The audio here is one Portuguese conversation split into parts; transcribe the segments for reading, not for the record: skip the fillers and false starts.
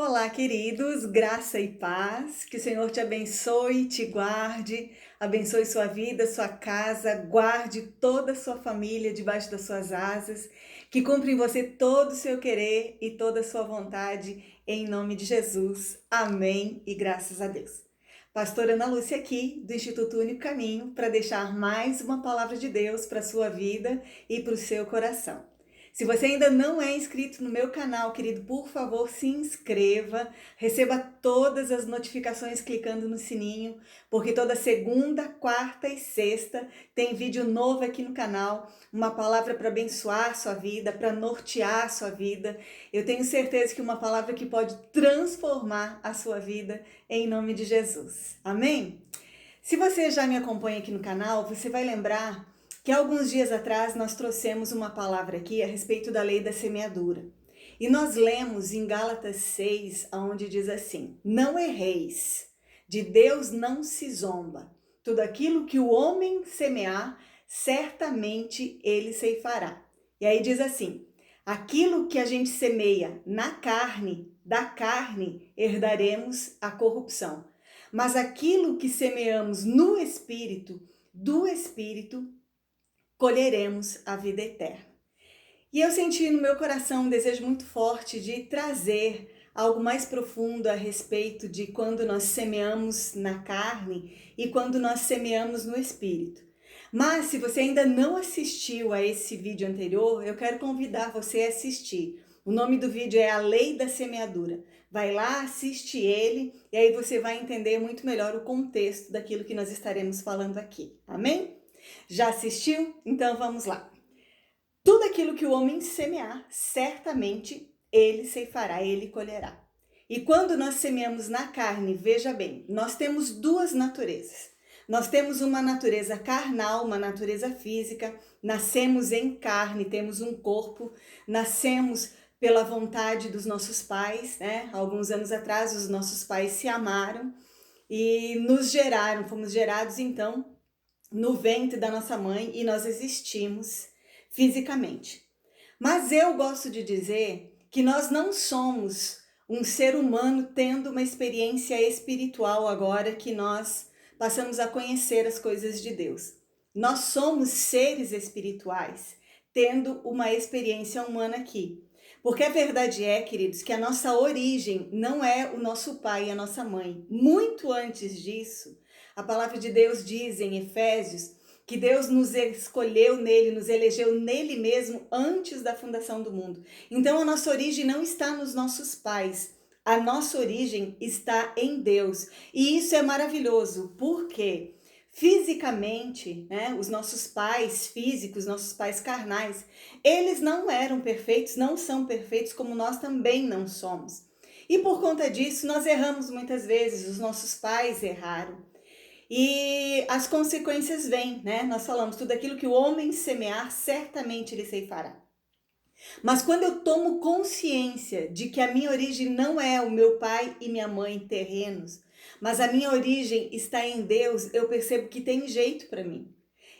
Olá, queridos, graça e paz, que o Senhor te abençoe, te guarde, abençoe sua vida, sua casa, guarde toda a sua família debaixo das suas asas, que cumpra em você todo o seu querer e toda a sua vontade, em nome de Jesus. Amém e graças a Deus. Pastora Ana Lúcia aqui, do Instituto Único Caminho, para deixar mais uma palavra de Deus para a sua vida e para o seu coração. Se você ainda não é inscrito no meu canal, querido, por favor, se inscreva, receba todas as notificações clicando no sininho, porque toda segunda, quarta e sexta tem vídeo novo aqui no canal, uma palavra para abençoar sua vida, para nortear sua vida. Eu tenho certeza que uma palavra que pode transformar a sua vida em nome de Jesus. Amém? Se você já me acompanha aqui no canal, você vai lembrar que alguns dias atrás nós trouxemos uma palavra aqui a respeito da lei da semeadura. E nós lemos em Gálatas 6, onde diz assim: não erreis, de Deus não se zomba. Tudo aquilo que o homem semear, certamente ele ceifará. E aí diz assim: aquilo que a gente semeia na carne, da carne herdaremos a corrupção. Mas aquilo que semeamos no Espírito, do Espírito, colheremos a vida eterna. E eu senti no meu coração um desejo muito forte de trazer algo mais profundo a respeito de quando nós semeamos na carne e quando nós semeamos no Espírito. Mas se você ainda não assistiu a esse vídeo anterior, eu quero convidar você a assistir. O nome do vídeo é A Lei da Semeadura. Vai lá, assiste ele e aí você vai entender muito melhor o contexto daquilo que nós estaremos falando aqui. Amém? Já assistiu? Então vamos lá. Tudo aquilo que o homem semear, certamente ele ceifará, ele colherá. E quando nós semeamos na carne, veja bem, nós temos duas naturezas. Nós temos uma natureza carnal, uma natureza física, nascemos em carne, temos um corpo, nascemos pela vontade dos nossos pais, né? Alguns anos atrás, os nossos pais se amaram e nos geraram, fomos gerados então no ventre da nossa mãe e nós existimos fisicamente. Mas eu gosto de dizer que nós não somos um ser humano tendo uma experiência espiritual agora que nós passamos a conhecer as coisas de Deus. Nós somos seres espirituais tendo uma experiência humana aqui. Porque a verdade é, queridos, que a nossa origem não é o nosso pai e a nossa mãe. Muito antes disso, a palavra de Deus diz em Efésios que Deus nos escolheu nele, nos elegeu nele mesmo antes da fundação do mundo. Então a nossa origem não está nos nossos pais, a nossa origem está em Deus. E isso é maravilhoso, porque fisicamente, né, os nossos pais físicos, nossos pais carnais, eles não eram perfeitos, não são perfeitos, como nós também não somos. E por conta disso, nós erramos muitas vezes, os nossos pais erraram. E as consequências vêm, né? Nós falamos, tudo aquilo que o homem semear, certamente ele ceifará. Mas quando eu tomo consciência de que a minha origem não é o meu pai e minha mãe terrenos, mas a minha origem está em Deus, eu percebo que tem jeito para mim.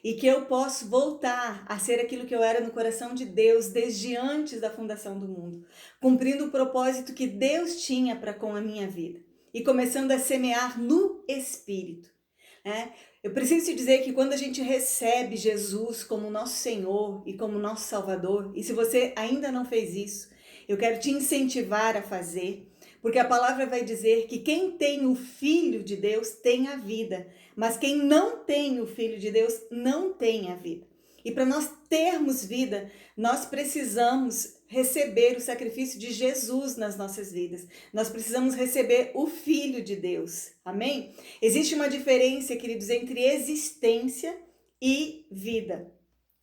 E que eu posso voltar a ser aquilo que eu era no coração de Deus desde antes da fundação do mundo, cumprindo o propósito que Deus tinha para com a minha vida e começando a semear no Espírito. Eu preciso te dizer que quando a gente recebe Jesus como nosso Senhor e como nosso Salvador, e se você ainda não fez isso, eu quero te incentivar a fazer, porque a palavra vai dizer que quem tem o Filho de Deus tem a vida, mas quem não tem o Filho de Deus não tem a vida. E para nós termos vida, nós precisamos receber o sacrifício de Jesus nas nossas vidas. Nós precisamos receber o Filho de Deus. Amém? Existe uma diferença, queridos, entre existência e vida.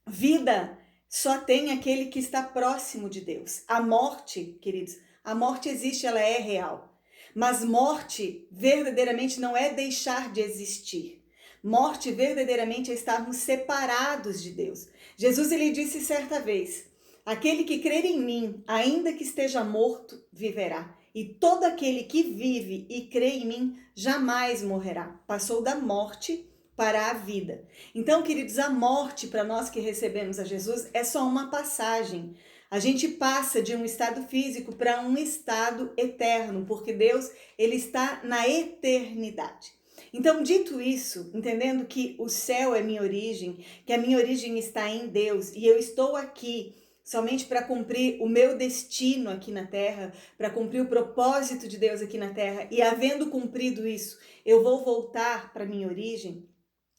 Vida só tem aquele que está próximo de Deus. A morte, queridos, a morte existe, ela é real. Mas morte verdadeiramente não é deixar de existir. Morte verdadeiramente é estarmos separados de Deus. Jesus ele disse certa vez: aquele que crer em mim, ainda que esteja morto, viverá. E todo aquele que vive e crê em mim, jamais morrerá. Passou da morte para a vida. Então, queridos, a morte para nós que recebemos a Jesus é só uma passagem. A gente passa de um estado físico para um estado eterno, porque Deus, ele está na eternidade. Então, dito isso, entendendo que o céu é minha origem, que a minha origem está em Deus e eu estou aqui somente para cumprir o meu destino aqui na terra, para cumprir o propósito de Deus aqui na terra, e havendo cumprido isso, eu vou voltar para minha origem.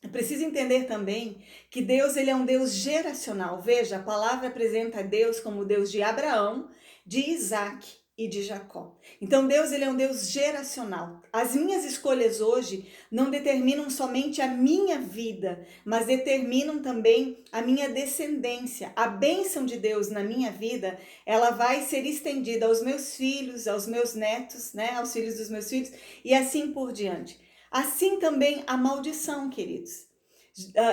É preciso entender também que Deus, ele é um Deus geracional. Veja, a palavra apresenta Deus como o Deus de Abraão, de Isaac e de Jacó. Então Deus, ele é um Deus geracional. As minhas escolhas hoje não determinam somente a minha vida, mas determinam também a minha descendência. A bênção de Deus na minha vida, ela vai ser estendida aos meus filhos, aos meus netos, né, aos filhos dos meus filhos e assim por diante. Assim também a maldição, queridos.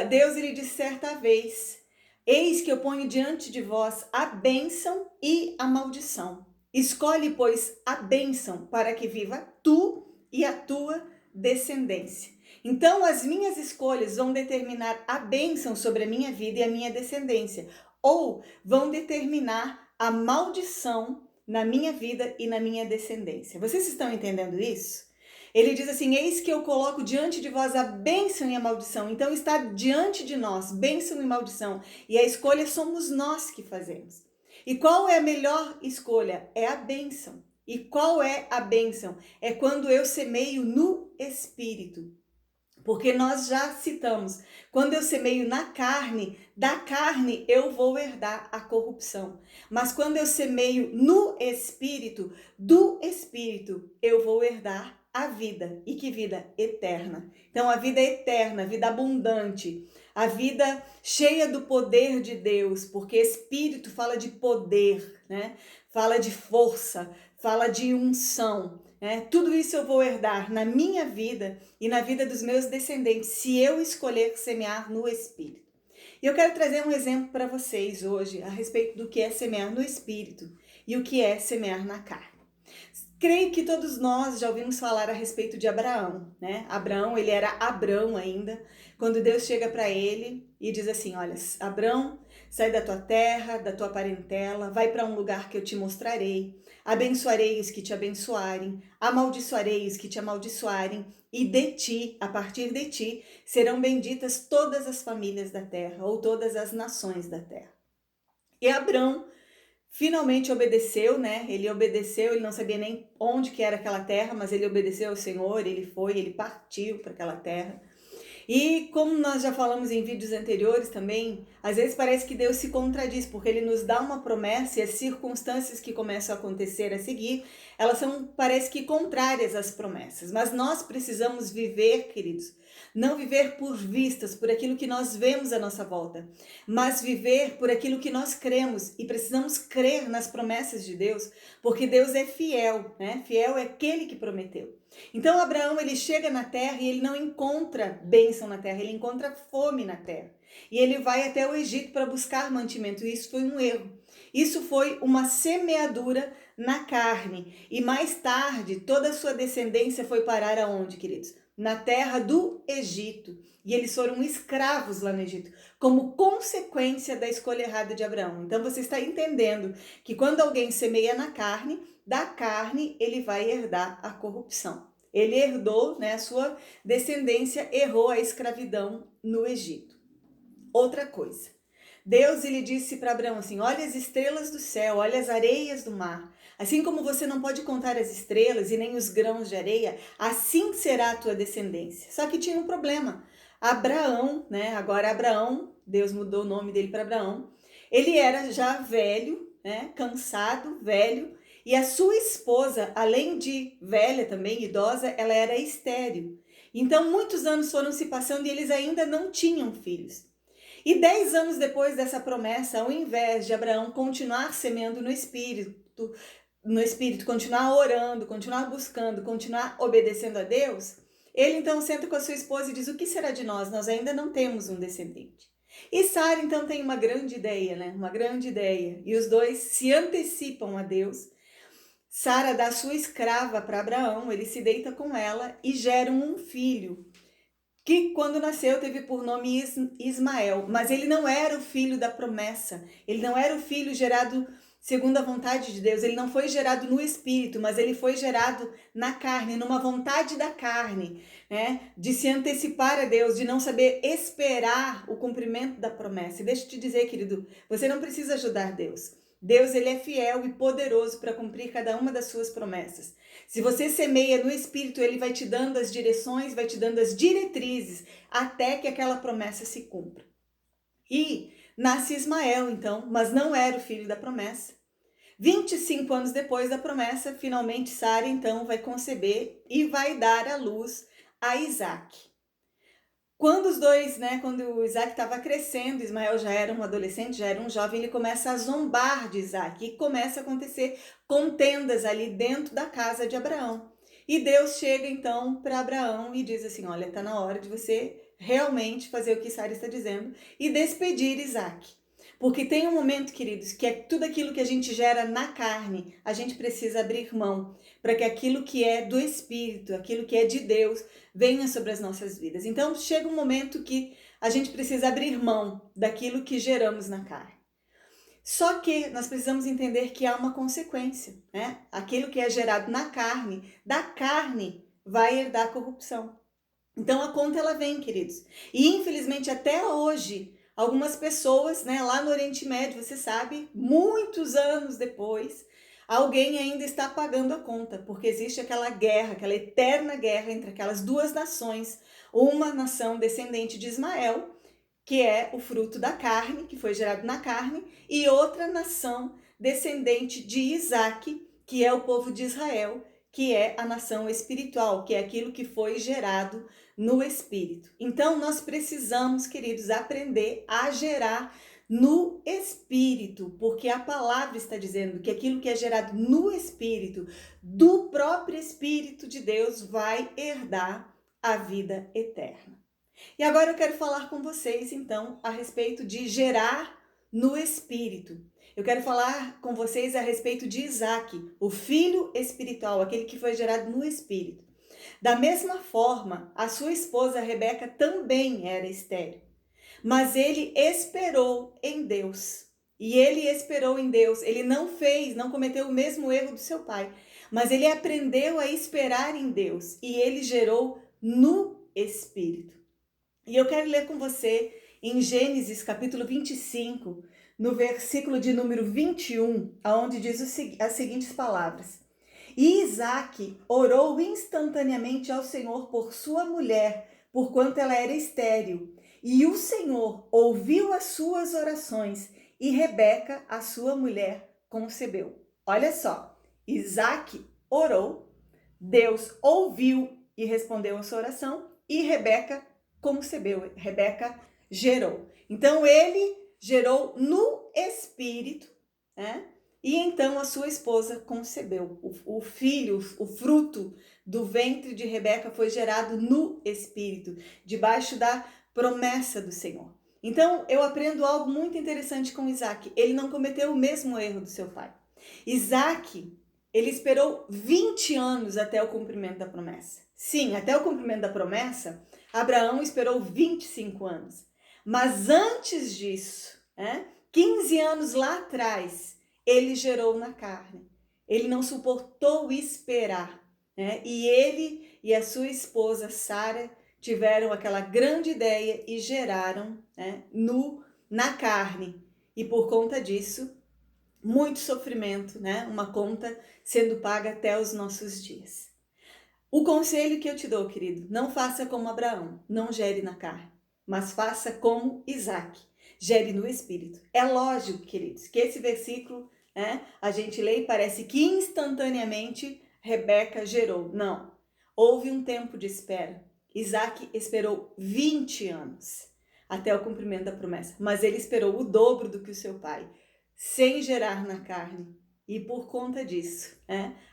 Deus, ele disse certa vez: eis que eu ponho diante de vós a bênção e a maldição. Escolhe, pois, a bênção para que viva tu e a tua descendência. Então, as minhas escolhas vão determinar a bênção sobre a minha vida e a minha descendência, ou vão determinar a maldição na minha vida e na minha descendência. Vocês estão entendendo isso? Ele diz assim: eis que eu coloco diante de vós a bênção e a maldição. Então está diante de nós bênção e maldição. E a escolha somos nós que fazemos. E qual é a melhor escolha? É a bênção. E qual é a bênção? É quando eu semeio no Espírito. Porque nós já citamos, quando eu semeio na carne, da carne eu vou herdar a corrupção. Mas quando eu semeio no Espírito, do Espírito eu vou herdar a vida. E que vida? Eterna. Então a vida eterna, a vida abundante, a vida cheia do poder de Deus, porque Espírito fala de poder, né? Fala de força, fala de unção. Tudo isso eu vou herdar na minha vida e na vida dos meus descendentes, se eu escolher semear no Espírito. E eu quero trazer um exemplo para vocês hoje a respeito do que é semear no Espírito e o que é semear na carne. Creio que todos nós já ouvimos falar a respeito de Abraão, né? Abraão, ele era Abrão ainda, quando Deus chega para ele e diz assim: olha, Abrão, sai da tua terra, da tua parentela, vai para um lugar que eu te mostrarei. Abençoarei os que te abençoarem, amaldiçoarei os que te amaldiçoarem, e de ti, a partir de ti, serão benditas todas as famílias da terra, ou todas as nações da terra. E Abrão finalmente obedeceu, né? Ele obedeceu, ele não sabia nem onde que era aquela terra, mas ele obedeceu ao Senhor, ele partiu para aquela terra. E como nós já falamos em vídeos anteriores também, às vezes parece que Deus se contradiz, porque ele nos dá uma promessa e as circunstâncias que começam a acontecer a seguir, elas são, parece que contrárias às promessas. Mas nós precisamos viver, queridos, não viver por vistas, por aquilo que nós vemos à nossa volta, mas viver por aquilo que nós cremos, e precisamos crer nas promessas de Deus, porque Deus é fiel, né? Fiel é aquele que prometeu. Então Abraão, ele chega na terra e ele não encontra bênção na terra, ele encontra fome na terra. E ele vai até o Egito para buscar mantimento, e isso foi um erro. Isso foi uma semeadura na carne. E mais tarde, toda a sua descendência foi parar aonde, queridos? Na terra do Egito. E eles foram escravos lá no Egito, como consequência da escolha errada de Abraão. Então você está entendendo que quando alguém semeia na carne, da carne ele vai herdar a corrupção. Ele herdou, né, a sua descendência errou a escravidão no Egito. Outra coisa, Deus, ele disse para Abraão assim: olha as estrelas do céu, olha as areias do mar. Assim como você não pode contar as estrelas e nem os grãos de areia, assim será a tua descendência. Só que tinha um problema. Abraão, né? Agora Abraão, Deus mudou o nome dele para Abraão. Ele era já velho, né? Cansado, velho. E a sua esposa, além de velha também, idosa, ela era estéril. Então muitos anos foram se passando e eles ainda não tinham filhos. E 10 anos depois dessa promessa, ao invés de Abraão continuar semeando no Espírito, continuar orando, continuar buscando, continuar obedecendo a Deus, ele então senta com a sua esposa e diz: o que será de nós? Nós ainda não temos um descendente. E Sara então tem uma grande ideia, né? Uma grande ideia. E os dois se antecipam a Deus. Sara dá sua escrava para Abraão, ele se deita com ela e geram um filho, que quando nasceu teve por nome Ismael, mas ele não era o filho da promessa, ele não era o filho gerado segundo a vontade de Deus. Ele não foi gerado no espírito, mas ele foi gerado na carne, numa vontade da carne, né? De se antecipar a Deus, de não saber esperar o cumprimento da promessa. E deixa eu te dizer, querido, você não precisa ajudar Deus. Deus, ele é fiel e poderoso para cumprir cada uma das suas promessas. Se você semeia no Espírito, ele vai te dando as direções, vai te dando as diretrizes, até que aquela promessa se cumpra. E nasce Ismael, então, mas não era o filho da promessa. 25 anos depois da promessa, finalmente Sara, então, vai conceber e vai dar à luz a Isaac. Quando os dois, quando o Isaac estava crescendo, Ismael já era um adolescente, já era um jovem, ele começa a zombar de Isaac e começa a acontecer contendas ali dentro da casa de Abraão. E Deus chega então para Abraão e diz assim, olha, está na hora de você realmente fazer o que Sara está dizendo e despedir Isaac. Porque tem um momento, queridos, que é tudo aquilo que a gente gera na carne, a gente precisa abrir mão para que aquilo que é do Espírito, aquilo que é de Deus, venha sobre as nossas vidas. Então, chega um momento que a gente precisa abrir mão daquilo que geramos na carne. Só que nós precisamos entender que há uma consequência, né? Aquilo que é gerado na carne, da carne vai herdar corrupção. Então, a conta ela vem, queridos. E infelizmente até hoje, algumas pessoas, lá no Oriente Médio, você sabe, muitos anos depois, alguém ainda está pagando a conta, porque existe aquela guerra, aquela eterna guerra entre aquelas duas nações, uma nação descendente de Ismael, que é o fruto da carne, que foi gerado na carne, e outra nação descendente de Isaac, que é o povo de Israel, que é a nação espiritual, que é aquilo que foi gerado no espírito. Então, nós precisamos, queridos, aprender a gerar no espírito, porque a palavra está dizendo que aquilo que é gerado no espírito, do próprio Espírito de Deus, vai herdar a vida eterna. E agora eu quero falar com vocês, então, a respeito de gerar no espírito. Eu quero falar com vocês a respeito de Isaac, o filho espiritual, aquele que foi gerado no espírito. Da mesma forma, a sua esposa Rebeca também era estéril, mas ele esperou em Deus. E ele esperou em Deus, ele não cometeu o mesmo erro do seu pai, mas ele aprendeu a esperar em Deus e ele gerou no espírito. E eu quero ler com você em Gênesis capítulo 25, no versículo de número 21, onde diz as seguintes palavras. E Isaac orou instantaneamente ao Senhor por sua mulher, porquanto ela era estéril. E o Senhor ouviu as suas orações, e Rebeca, a sua mulher, concebeu. Olha só, Isaac orou, Deus ouviu e respondeu a sua oração, e Rebeca concebeu, Rebeca gerou. Então ele gerou no espírito, né? E então a sua esposa concebeu. O filho, o fruto do ventre de Rebeca foi gerado no espírito, debaixo da promessa do Senhor. Então eu aprendo algo muito interessante com Isaac. Ele não cometeu o mesmo erro do seu pai. Isaac, ele esperou 20 anos até o cumprimento da promessa. Sim, até o cumprimento da promessa, Abraão esperou 25 anos. Mas antes disso, 15 anos lá atrás, ele gerou na carne. Ele não suportou esperar. E ele e a sua esposa, Sara, tiveram aquela grande ideia e geraram na carne. E por conta disso, muito sofrimento, uma conta sendo paga até os nossos dias. O conselho que eu te dou, querido, não faça como Abraão, não gere na carne, mas faça como Isaac, gere no espírito. É lógico, queridos, que esse versículo, a gente lê e parece que instantaneamente Rebeca gerou. Não, houve um tempo de espera. Isaac esperou 20 anos até o cumprimento da promessa, mas ele esperou o dobro do que o seu pai, sem gerar na carne. E por conta disso,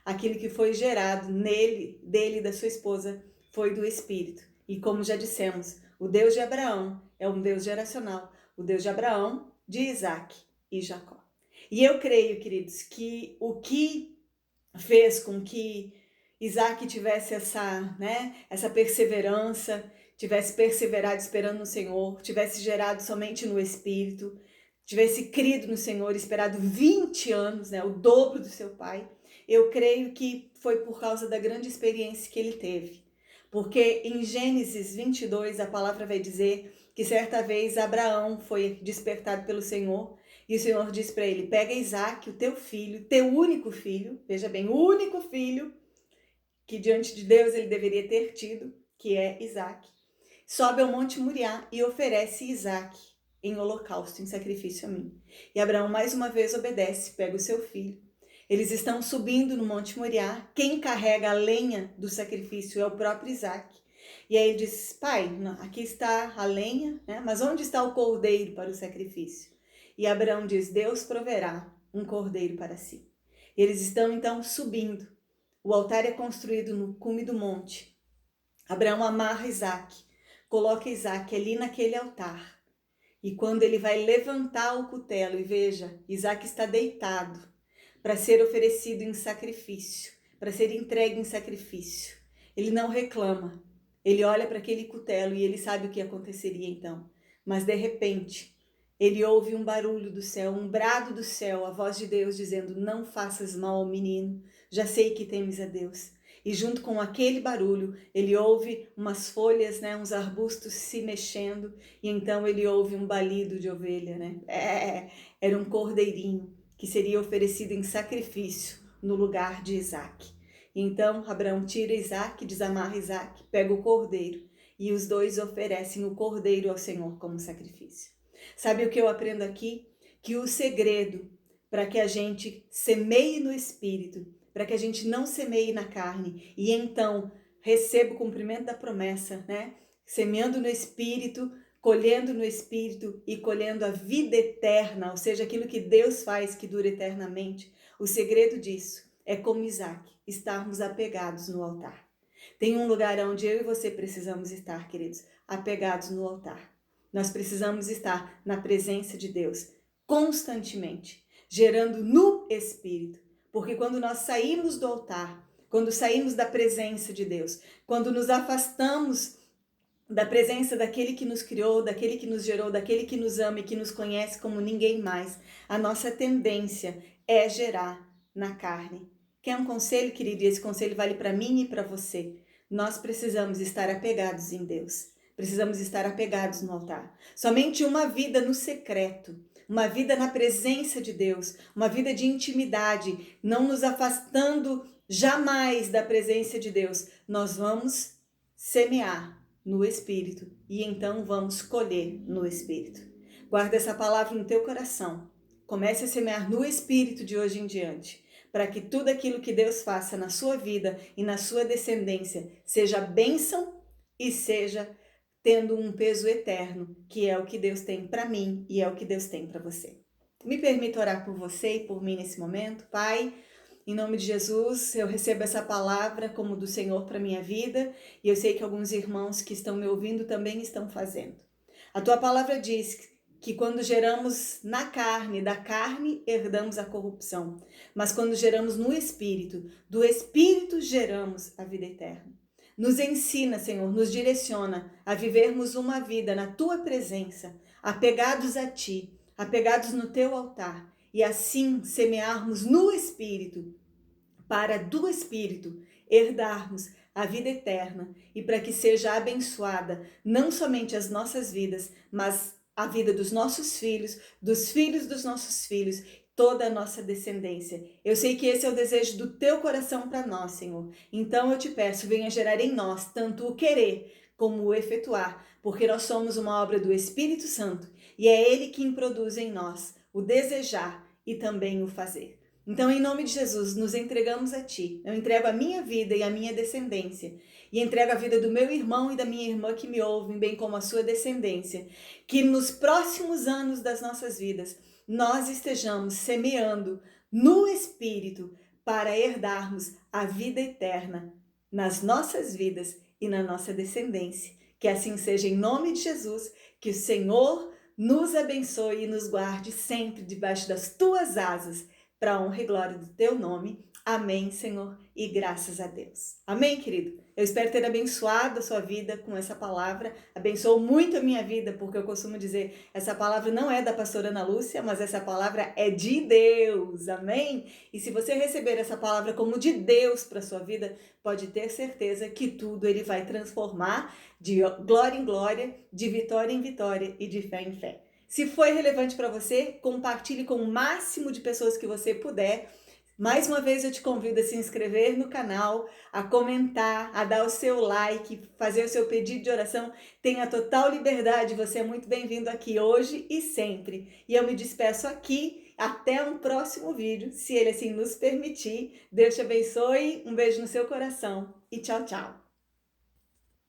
aquilo que foi gerado nele, dele e da sua esposa, foi do Espírito. E como já dissemos, o Deus de Abraão é um Deus geracional, o Deus de Abraão, de Isaac e Jacó. E eu creio, queridos, que o que fez com que Isaac tivesse essa perseverança, tivesse perseverado esperando no Senhor, tivesse gerado somente no Espírito, tivesse crido no Senhor, esperado 20 anos, né, o dobro do seu pai, eu creio que foi por causa da grande experiência que ele teve. Porque em Gênesis 22, a palavra vai dizer que certa vez Abraão foi despertado pelo Senhor e o Senhor disse para ele: pega Isaac, o teu filho, teu único filho, veja bem, o único filho que diante de Deus ele deveria ter tido, que é Isaac, sobe ao Monte Moriá e oferece Isaac em holocausto, em sacrifício a mim. E Abraão mais uma vez obedece, pega o seu filho. Eles estão subindo no Monte Moriá. Quem carrega a lenha do sacrifício é o próprio Isaac. E aí ele diz: pai, aqui está a lenha, né? Mas onde está o cordeiro para o sacrifício? E Abraão diz: Deus proverá um cordeiro para si. E eles estão então subindo. O altar é construído no cume do monte. Abraão amarra Isaac, coloca Isaac ali naquele altar. E quando ele vai levantar o cutelo, e veja, Isaac está deitado para ser oferecido em sacrifício, para ser entregue em sacrifício. Ele não reclama, ele olha para aquele cutelo e ele sabe o que aconteceria então. Mas de repente, ele ouve um barulho do céu, um brado do céu, a voz de Deus dizendo: não faças mal ao menino, já sei que temes a Deus. E junto com aquele barulho, ele ouve umas folhas, né, uns arbustos se mexendo, e então ele ouve um balido de ovelha, né? Era um cordeirinho que seria oferecido em sacrifício no lugar de Isaac. Então Abraão tira Isaac, desamarra Isaac, pega o cordeiro, e os dois oferecem o cordeiro ao Senhor como sacrifício. Sabe o que eu aprendo aqui? Que o segredo para que a gente semeie no Espírito, para que a gente não semeie na carne e então receba o cumprimento da promessa, né? Semeando no Espírito, colhendo no Espírito e colhendo a vida eterna, ou seja, aquilo que Deus faz que dura eternamente. O segredo disso é, como Isaac, estarmos apegados no altar. Tem um lugar onde eu e você precisamos estar, queridos, apegados no altar. Nós precisamos estar na presença de Deus constantemente, gerando no Espírito. Porque quando nós saímos do altar, quando saímos da presença de Deus, quando nos afastamos da presença daquele que nos criou, daquele que nos gerou, daquele que nos ama e que nos conhece como ninguém mais, a nossa tendência é gerar na carne. Quer um conselho, querido? E esse conselho vale para mim e para você. Nós precisamos estar apegados em Deus. Precisamos estar apegados no altar. Somente uma vida no secreto, uma vida na presença de Deus, uma vida de intimidade, não nos afastando jamais da presença de Deus. Nós vamos semear no Espírito e então vamos colher no Espírito. Guarda essa palavra no teu coração. Comece a semear no Espírito de hoje em diante, para que tudo aquilo que Deus faça na sua vida e na sua descendência seja bênção e seja tendo um peso eterno, que é o que Deus tem para mim e é o que Deus tem para você. Me permita orar por você e por mim nesse momento. Pai, em nome de Jesus, eu recebo essa palavra como do Senhor para minha vida e eu sei que alguns irmãos que estão me ouvindo também estão fazendo. A tua palavra diz que quando geramos na carne, da carne herdamos a corrupção, mas quando geramos no Espírito, do Espírito geramos a vida eterna. Nos ensina, Senhor, nos direciona a vivermos uma vida na Tua presença, apegados a Ti, apegados no Teu altar, e assim semearmos no Espírito, para do Espírito herdarmos a vida eterna e para que seja abençoada não somente as nossas vidas, mas a vida dos nossos filhos, dos filhos dos nossos filhos, toda a nossa descendência. Eu sei que esse é o desejo do teu coração para nós, Senhor. Então eu te peço, venha gerar em nós tanto o querer como o efetuar, porque nós somos uma obra do Espírito Santo e é Ele quem produz em nós o desejar e também o fazer. Então, em nome de Jesus, nos entregamos a Ti. Eu entrego a minha vida e a minha descendência. E entrego a vida do meu irmão e da minha irmã que me ouvem, bem como a sua descendência. Que nos próximos anos das nossas vidas, nós estejamos semeando no Espírito para herdarmos a vida eterna nas nossas vidas e na nossa descendência. Que assim seja em nome de Jesus, que o Senhor nos abençoe e nos guarde sempre debaixo das Tuas asas, para a honra e glória do Teu nome. Amém, Senhor, e graças a Deus. Amém, querido? Eu espero ter abençoado a sua vida com essa palavra. Abençoou muito a minha vida, porque eu costumo dizer, essa palavra não é da pastora Ana Lúcia, mas essa palavra é de Deus. Amém? E se você receber essa palavra como de Deus para sua vida, pode ter certeza que tudo ele vai transformar de glória em glória, de vitória em vitória e de fé em fé. Se foi relevante para você, compartilhe com o máximo de pessoas que você puder. Mais uma vez eu te convido a se inscrever no canal, a comentar, a dar o seu like, fazer o seu pedido de oração. Tenha total liberdade, você é muito bem-vindo aqui hoje e sempre. E eu me despeço aqui, até um próximo vídeo, se ele assim nos permitir. Deus te abençoe, um beijo no seu coração e tchau, tchau.